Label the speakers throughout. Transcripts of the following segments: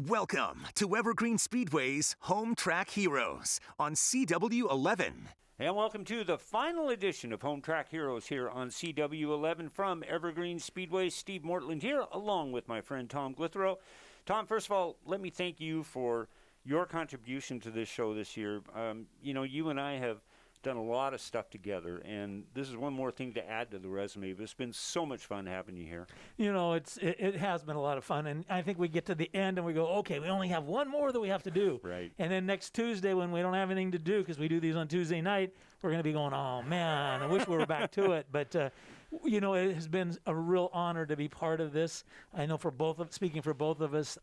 Speaker 1: Welcome to Evergreen Speedway's Home Track Heroes on CW11.
Speaker 2: And welcome to the final edition of Home Track Heroes here on CW11 from Evergreen Speedway. Steve Mortland here, along with my friend Tom Glithero. Tom, first of all, let me thank you for your contribution to this show this year. You and I have done a lot of stuff together, and this is one more thing to add to the resume. But it's been so much fun having you here.
Speaker 3: You know, it has been a lot of fun, and I think we get to the end and we go, okay, we only have one more that we have to do.
Speaker 2: Right.
Speaker 3: And then next Tuesday, when we don't have anything to do, because we do these on Tuesday night, we're going to be going, oh, man, I wish we were back to it. But, it has been a real honor to be part of this. I know speaking for both of us,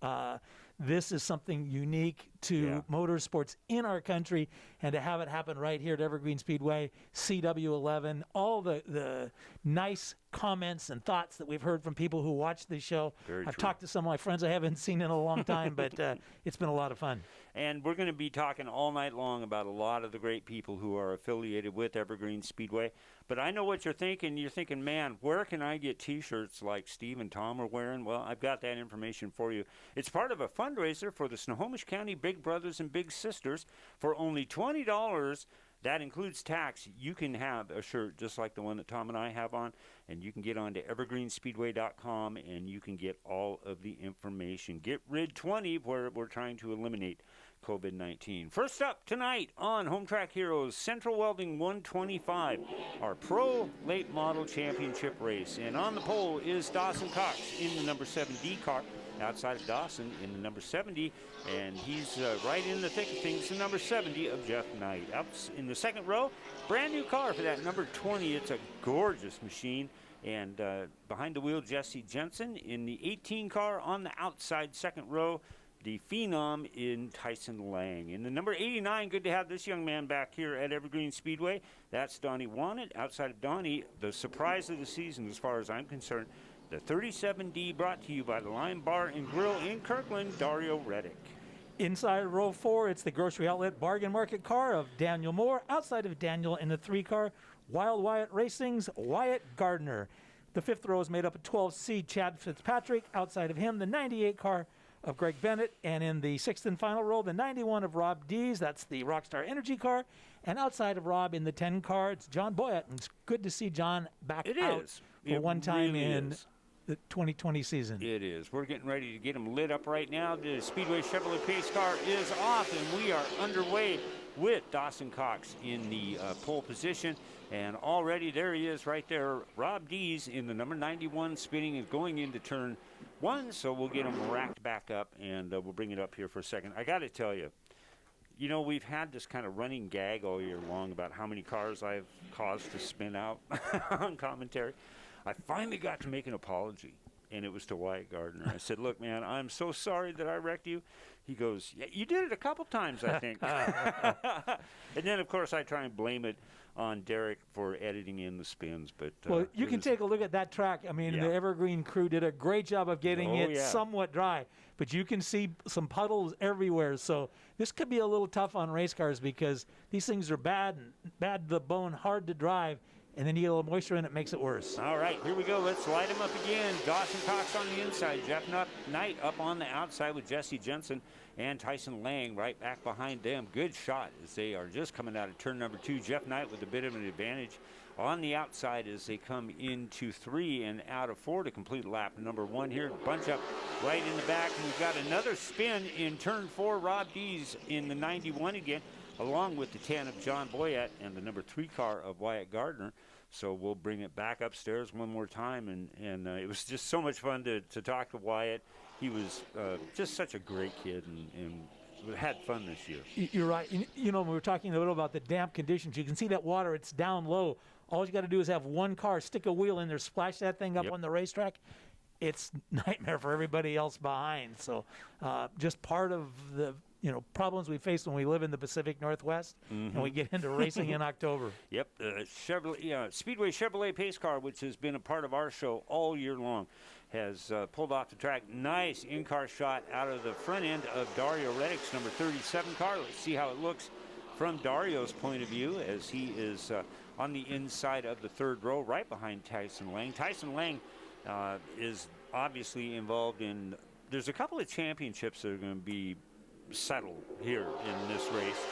Speaker 3: this is something unique to motorsports in our country, and to have it happen right here at Evergreen Speedway, CW11, all the nice comments and thoughts that we've heard from people who watch the show. I've talked to some of my friends I haven't seen in a long time, but it's been a lot of fun.
Speaker 2: And we're going to be talking all night long about a lot of the great people who are affiliated with Evergreen Speedway. But I know what you're thinking. You're thinking, man, where can I get T-shirts like Steve and Tom are wearing? Well, I've got that information for you. It's part of a fundraiser for the Snohomish County Big Brothers and Big Sisters. For only $20, that includes tax, you can have a shirt just like the one that Tom and I have on, and you can get on to evergreenspeedway.com, and you can get all of the information. Get rid 20, where we're trying to eliminate COVID-19. First up tonight on Home Track Heroes, Central Welding 125, our Pro Late Model Championship race. And on the pole is Dawson Cox in the number 7D car. Outside of Dawson in the number 70, and he's right in the thick of things, the number 70 of Jeff Knight. Out in the second row, brand new car for that number 20. It's a gorgeous machine. And behind the wheel, Jesse Jensen in the 18 car. On the outside second row, the phenom in Tyson Lang. In the number 89, good to have this young man back here at Evergreen Speedway. That's Donnie Wanted. Outside of Donnie, the surprise of the season as far as I'm concerned, the 37D, brought to you by the Lime Bar and Grill in Kirkland, Dario Reddick.
Speaker 3: Inside row 4, it's the Grocery Outlet Bargain Market car of Daniel Moore. Outside of Daniel in the 3 car, Wild Wyatt Racing's Wyatt Gardner. The 5th row is made up of 12C Chad Fitzpatrick. Outside of him, the 98 car of Greg Bennett. And in the 6th and final row, the 91 of Rob Dees. That's the Rockstar Energy car. And outside of Rob in the 10 car, it's John Boyett. And it's good to see John back out for one time in the 2020 season.
Speaker 2: It is. We're getting ready to get them lit up right now. The Speedway Chevrolet pace car is off, and we are underway with Dawson Cox in the pole position. And already there he is right there. Rob Dees in the number 91 spinning and going into turn 1. So we'll get him racked back up, and we'll bring it up here for a second. I got to tell you, we've had this kind of running gag all year long about how many cars I've caused to spin out on commentary. I finally got to make an apology, and it was to Wyatt Gardner. I said, look, man, I'm so sorry that I wrecked you. He goes, yeah, you did it a couple times, I think. And then, of course, I try and blame it on Derek for editing in the spins. But
Speaker 3: well, you can take a look at that track. I mean, the Evergreen crew did a great job of getting it somewhat dry, but you can see some puddles everywhere. So this could be a little tough on race cars because these things are bad to the bone, hard to drive. And then you get a little moisture in it, makes it worse.
Speaker 2: All right, here we go. Let's light him up again. Dawson Cox on the inside. Jeff Knight up on the outside with Jesse Jensen and Tyson Lang right back behind them. Good shot as they are just coming out of turn number 2. Jeff Knight with a bit of an advantage on the outside as they come into 3 and out of 4 to complete lap number 1 here. Bunch up right in the back. And we've got another spin in turn 4. Rob Dees in the 91 again, along with the 10 of John Boyett and the number 3 car of Wyatt Gardner. So we'll bring it back upstairs one more time, and it was just so much fun to talk to Wyatt. He was just such a great kid, and had fun this year.
Speaker 3: You're right. We were talking a little about the damp conditions. You can see that water, it's down low. All you got to do is have one car, stick a wheel in there, splash that thing up on the racetrack. It's nightmare for everybody else behind. So just part of the problems we face when we live in the Pacific Northwest and we get into racing in October.
Speaker 2: Yep, Speedway Chevrolet pace car, which has been a part of our show all year long, has pulled off the track. Nice in-car shot out of the front end of Dario Reddick's number 37 car. Let's see how it looks from Dario's point of view as he is on the inside of the 3rd row, right behind Tyson Lang. Tyson Lang is obviously involved in there's a couple of championships that are going to be settled here in this race.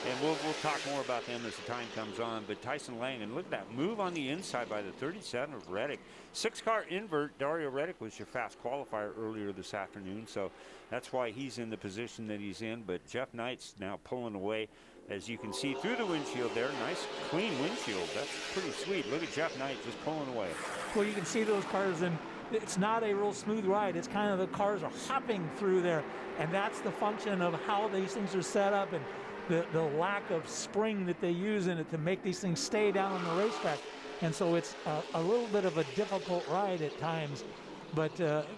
Speaker 2: And we'll talk more about them as the time comes on. But Tyson Lang, and look at that move on the inside by the 37 of Reddick. 6-car invert. Dario Reddick was your fast qualifier earlier this afternoon, so that's why he's in the position that he's in. But Jeff Knight's now pulling away, as you can see through the windshield there. Nice, clean windshield. That's pretty sweet. Look at Jeff Knight just pulling away.
Speaker 3: Well, you can see those cars, and it's not a real smooth ride. It's kind of the cars are hopping through there, and that's the function of how these things are set up and the lack of spring that they use in it to make these things stay down on the racetrack. And so it's a little bit of a difficult ride at times, but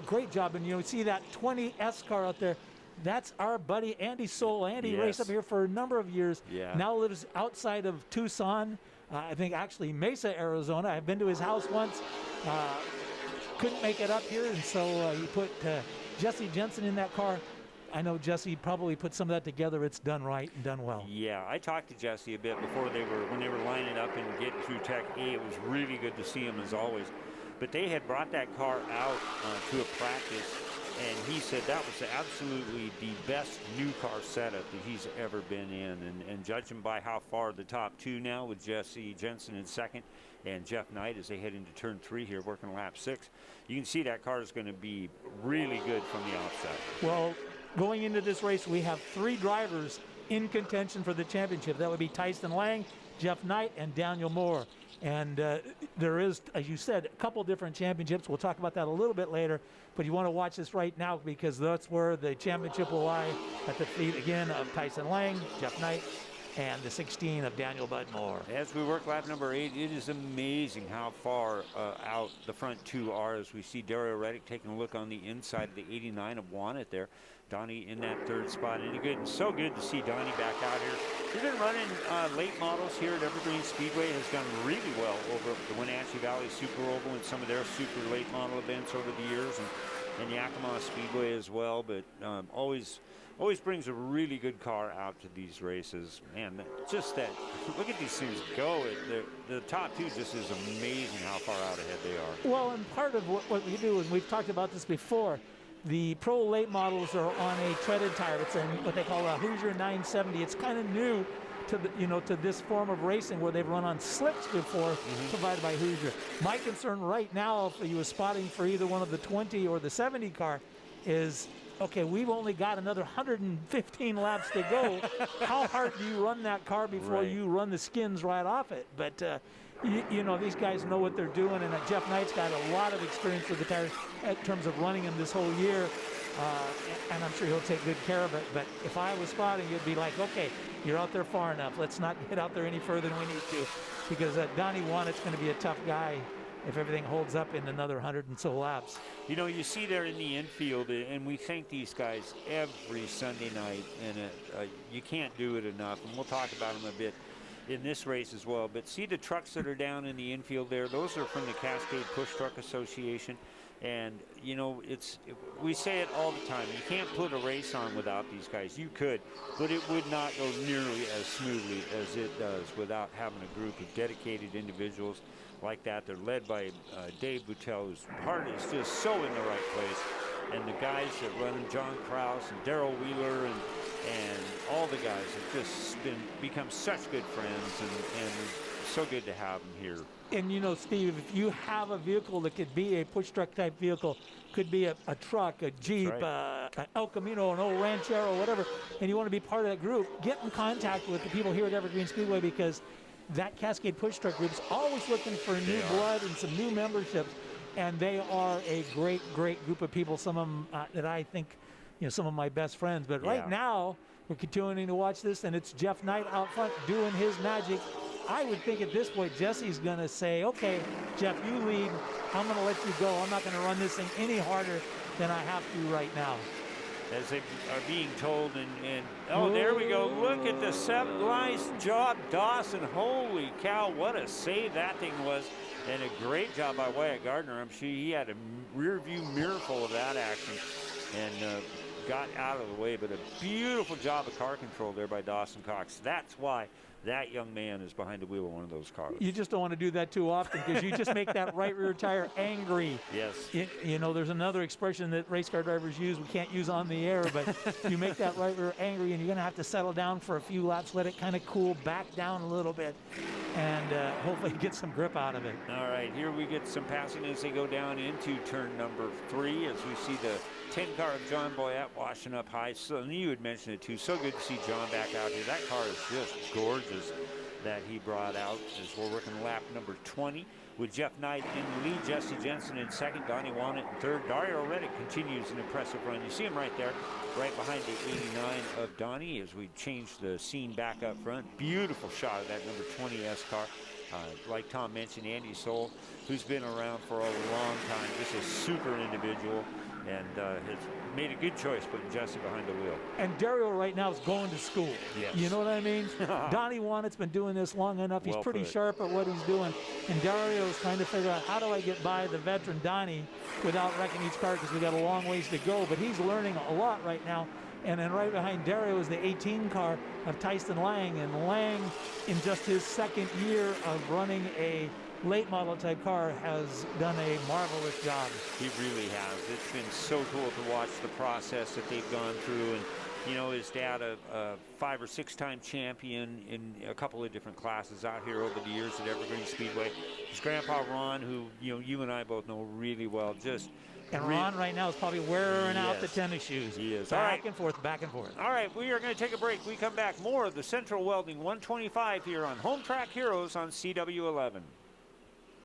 Speaker 3: great job. And you see that 20S car out there. That's our buddy Andy Soul. Andy raced up here for a number of years.
Speaker 2: Yeah.
Speaker 3: Now lives outside of Tucson. I think actually Mesa, Arizona. I've been to his house once. Couldn't make it up here, and so he put Jesse Jensen in that car. I know Jesse probably put some of that together. It's done right and done well.
Speaker 2: Yeah, I talked to Jesse a bit before when they were lining up and getting through Tech A. It was really good to see him as always. But they had brought that car out to a practice, and he said that was absolutely the best new car setup that he's ever been in. And judging by how far the top two now, with Jesse Jensen in second and Jeff Knight as they head into turn 3 here, working lap 6, you can see that car is going to be really good from the outset.
Speaker 3: Well, going into this race, we have 3 drivers in contention for the championship. That would be Tyson Lang, Jeff Knight, and Daniel Moore. And there is, as you said, a couple different championships. We'll talk about that a little bit later. But you want to watch this right now because that's where the championship will lie, at the feet again of Tyson Lang, Jeff Knight, and the 16 of Daniel Bud Moore.
Speaker 2: As we work lap number 8, it is amazing how far out the front 2 are, as we see Dario Reddick taking a look on the inside of the 89 of Wannett there. Donnie in that 3rd spot. And good, and so good to see Donnie back out here. He's been running late models here at Evergreen Speedway. Has done really well over the Wenatchee Valley Super Oval and some of their super late model events over the years, and Yakima Speedway as well. But always brings a really good car out to these races. Man, just that, look at these things go. The top 2 just is amazing how far out ahead they are.
Speaker 3: Well, and part of what we do, and we've talked about this before, the pro late models are on a treaded tire. It's what they call a Hoosier 970. It's kind of new to to this form of racing where they've run on slicks before, provided by Hoosier. My concern right now, if you were spotting for either one of the 20 or the 70 car, is okay, we've only got another 115 laps to go. How hard do you run that car before you run the skins right off it? But you know, these guys know what they're doing, and Jeff Knight's got a lot of experience with the tires in terms of running them this whole year, and I'm sure he'll take good care of it. But if I was spotting, it'd be like, okay, you're out there far enough. Let's not get out there any further than we need to, because Donnie Wannett's going to be a tough guy if everything holds up in another 100 and so laps.
Speaker 2: You know, you see there in the infield, and we thank these guys every Sunday night, and you can't do it enough, and we'll talk about them a bit in this race as well. But see the trucks that are down in the infield there, those are from the Cascade Push Truck Association. And you know, we say it all the time, you can't put a race on without these guys. You could, but it would not go nearly as smoothly as it does without having a group of dedicated individuals like that. They're led by Dave Boutel, whose heart is just so in the right place, and the guys that run them, John Krause and Darrell Wheeler, and all the guys have just become such good friends, and so good to have them here.
Speaker 3: And you know, Steve, if you have a vehicle that could be a push truck type vehicle, could be a truck, a Jeep, an El Camino, an old Ranchero, whatever, and you want to be part of that group, get in contact with the people here at Evergreen Speedway, because that Cascade Push Truck Group is always looking for new blood and some new memberships, and they are a great, great group of people. Some of them that I think, you know, some of my best friends. But right now, we're continuing to watch this, and it's Jeff Knight out front doing his magic. I would think at this point, Jesse's going to say, okay, Jeff, you lead. I'm going to let you go. I'm not going to run this thing any harder than I have to right now.
Speaker 2: As they are being told, and oh, there we go. Look at the nice job, Dawson. Holy cow, what a save that thing was. And a great job by Wyatt Gardner. I'm sure he had a rear view mirror full of that action and got out of the way. But a beautiful job of car control there by Dawson Cox. That's why that young man is behind the wheel of one of those cars.
Speaker 3: You just don't want to do that too often because you just make that right rear tire angry.
Speaker 2: Yes.
Speaker 3: You know, there's another expression that race car drivers use we can't use on the air, but you make that right rear angry and you're going to have to settle down for a few laps, let it kind of cool back down a little bit, and hopefully get some grip out of it.
Speaker 2: All right, here we get some passing as they go down into turn number 3 as we see the 10 car of John Boyette washing up high. So you had mentioned it too. So good to see John back out here. That car is just gorgeous that he brought out as we're working lap number 20 with Jeff Knight in the lead, Jesse Jensen in second, Donnie Wannett in third. Dario Reddick continues an impressive run. You see him right there, right behind the 89 of Donnie as we change the scene back up front. Beautiful shot of that number 20 S car. Like Tom mentioned, Andy Soul, who's been around for a long time, just a super individual, and has made a good choice putting Jesse behind the wheel.
Speaker 3: And Dario right now is going to school.
Speaker 2: Yes.
Speaker 3: You know what I mean? Donnie Wannett's been doing this long enough. He's
Speaker 2: Well
Speaker 3: pretty
Speaker 2: put.
Speaker 3: sharp at what he's doing. And Dario's trying to figure out how do I get by the veteran Donnie without wrecking each car because we got a long ways to go. But he's learning a lot right now. And then right behind Dario is the 18 car of Tyson Lang. And Lang, in just his second year of running a late model type car, has done a marvelous job.
Speaker 2: He really has. It's been so cool to watch the process that they've gone through. And, you know, his dad, a 5 or 6 time champion in a couple of different classes out here over the years at Evergreen Speedway. His grandpa, Ron, who, you know, you and I both know really well, just...
Speaker 3: And Ron right now is probably wearing out the
Speaker 2: Yes.
Speaker 3: tennis shoes.
Speaker 2: He is.
Speaker 3: Back
Speaker 2: All right.
Speaker 3: and forth, back and forth.
Speaker 2: All right, we are going to take a break. We come back, more of the Central Welding 125 here on Home Track Heroes on CW11.